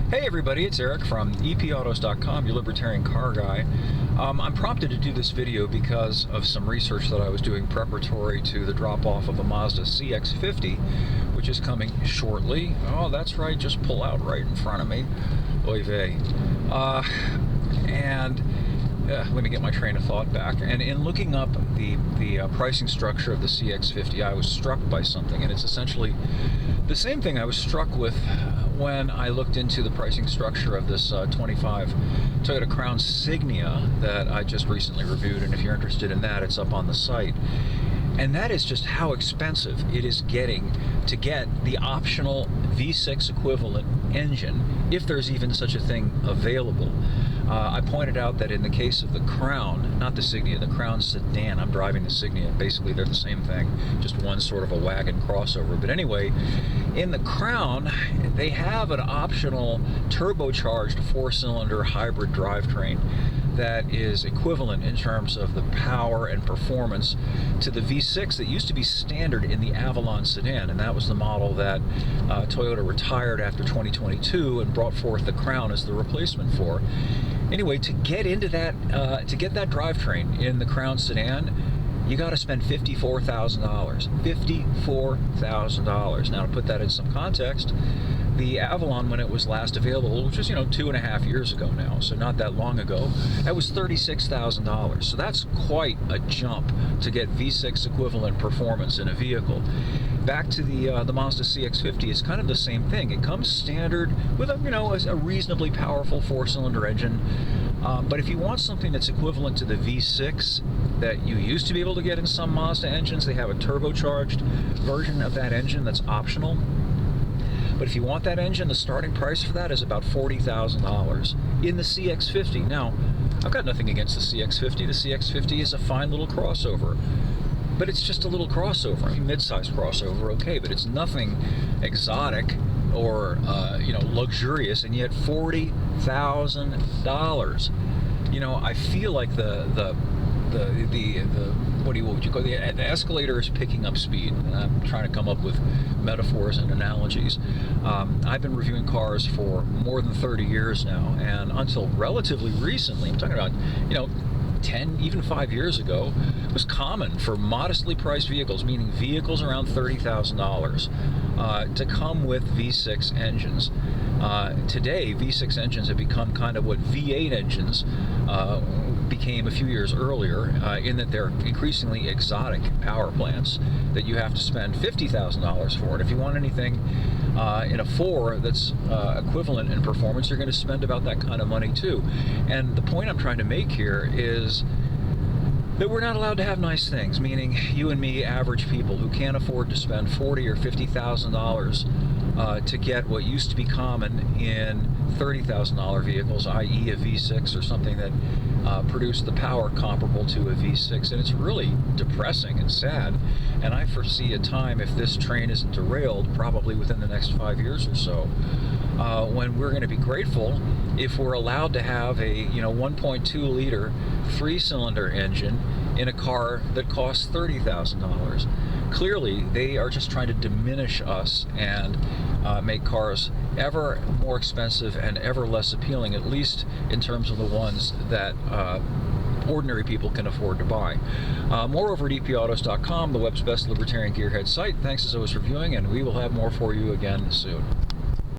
Hey everybody, it's Eric from Epautos.com, your libertarian car guy. I'm prompted to do this video because of some research that I was doing preparatory to the drop-off of a Mazda CX-50, which is coming shortly. Oh, that's right, just pull out right in front of me. Oy vey. Let me get my train of thought back. And in looking up the pricing structure of the CX-50, I was struck by something, and it's essentially the same thing I was struck with when I looked into the pricing structure of this 25 Toyota Crown Signia that I just recently reviewed, and if you're interested in that, it's up on the site. And that is just how expensive it is getting to get the optional V6 equivalent engine, if there's even such a thing available. I pointed out that in the case of the Crown, not the Signia, the Crown sedan, I'm driving the Signia, basically they're the same thing, just one sort of a wagon crossover. But anyway, in the Crown, they have an optional turbocharged four-cylinder hybrid drivetrain that is equivalent in terms of the power and performance to the V6 that used to be standard in the Avalon sedan, and that was the model that Toyota retired after 2022 and brought forth the Crown as the replacement for. Anyway, to get into that, to get that drivetrain in the Crown sedan, you got to spend $54,000. $54,000. Now, to put that in some context, the Avalon, when it was last available, which was, 2.5 years ago now, so not that long ago, that was $36,000. So that's quite a jump to get V6 equivalent performance in a vehicle. Back to the Mazda CX-50, it's kind of the same thing. It comes standard with a reasonably powerful four-cylinder engine. But if you want something that's equivalent to the V6 that you used to be able to get in some Mazda engines, they have a turbocharged version of that engine that's optional. But if you want that engine, the starting price for that is about $40,000 in the CX-50. Now, I've got nothing against the CX-50. The CX-50 is a fine little crossover. But it's just a little crossover. I mean, mid-size crossover, okay, but it's nothing exotic or luxurious, and yet $40,000. I feel like the escalator is picking up speed. I'm trying to come up with metaphors and analogies. I've been reviewing cars for more than 30 years now, and until relatively recently, I'm talking about 10, even 5 years ago, it was common for modestly priced vehicles, meaning vehicles around $30,000, to come with V6 engines. Today, V6 engines have become kind of what V8 engines became a few years earlier, in that they're increasingly exotic power plants that you have to spend $50,000 for. And if you want anything in a 4 that's equivalent in performance, you're going to spend about that kind of money too. And the point I'm trying to make here is that we're not allowed to have nice things, meaning you and me, average people who can't afford to spend $40,000 or $50,000 to get what used to be common in $30,000 vehicles, i.e. a V6 or something that produced the power comparable to a V6. And it's really depressing and sad. And I foresee a time, if this train isn't derailed, probably within the next 5 years or so, when we're going to be grateful if we're allowed to have a 1.2 liter 3-cylinder engine in a car that costs $30,000. Clearly, they are just trying to diminish us and make cars ever more expensive and ever less appealing, at least in terms of the ones that ordinary people can afford to buy. More over at epautos.com, the web's best libertarian gearhead site. Thanks as always for viewing, and we will have more for you again soon.